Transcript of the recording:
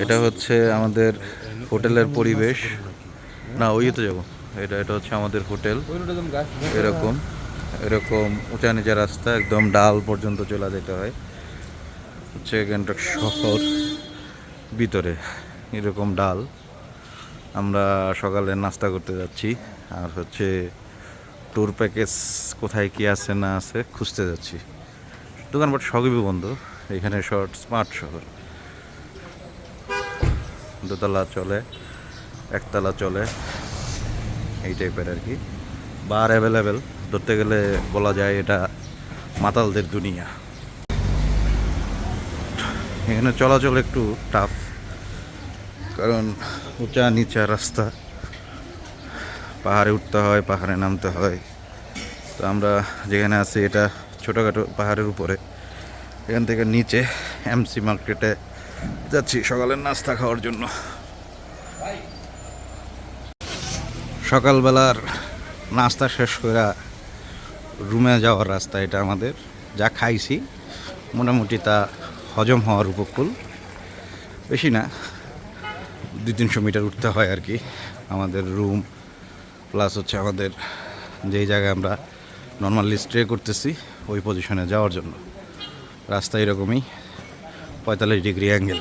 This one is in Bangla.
এটা হচ্ছে আমাদের হোটেলের পরিবেশ। না ওইতে যাবো। এটা এটা হচ্ছে আমাদের হোটেল। এরকম এরকম উঁচা নিচা রাস্তা, একদম ডাল পর্যন্ত চলে যেতে হয়। হচ্ছে গ্যাংটক শহর ভিতরে এরকম ডাল। আমরা সকালে নাস্তা করতে যাচ্ছি, আর হচ্ছে ট্যুর প্যাকেজ কোথায় কি আছে না আছে খুঁজতে যাচ্ছি। দোকানপাট সবই বন্ধ। এখানে শহর স্মার্ট শহর, দোতলা চলে, একতলা চলে, এই টাইপের আর কি। বার অ্যাভেলেবেল, ধরতে গেলে বলা যায় এটা মাতালদের দুনিয়া। এখানে চলাচল একটু টাফ, কারণ উঁচা নিচা রাস্তা, পাহাড়ে উঠতে হয়, পাহাড়ে নামতে হয়। তো আমরা যেখানে আছি এটা ছোটোখাটো পাহাড়ের উপরে। এখান থেকে নিচে এমসি মার্কেটে যাচ্ছি সকালের নাস্তা খাওয়ার জন্য। সকালবেলার নাস্তা শেষ করে রুমে যাওয়ার রাস্তা এটা আমাদের। যা খাইছি মোটামুটি তা হজম হওয়ার উপকূল, বেশি না, 200-300 মিটার উঠতে হয় আর কি আমাদের রুম, প্লাস হচ্ছে আমাদের যেই জায়গায় আমরা নর্মালি স্টে করতেছি ওই পজিশনে যাওয়ার জন্য। রাস্তা এরকমই 45 ডিগ্রি অ্যাঙ্গেল।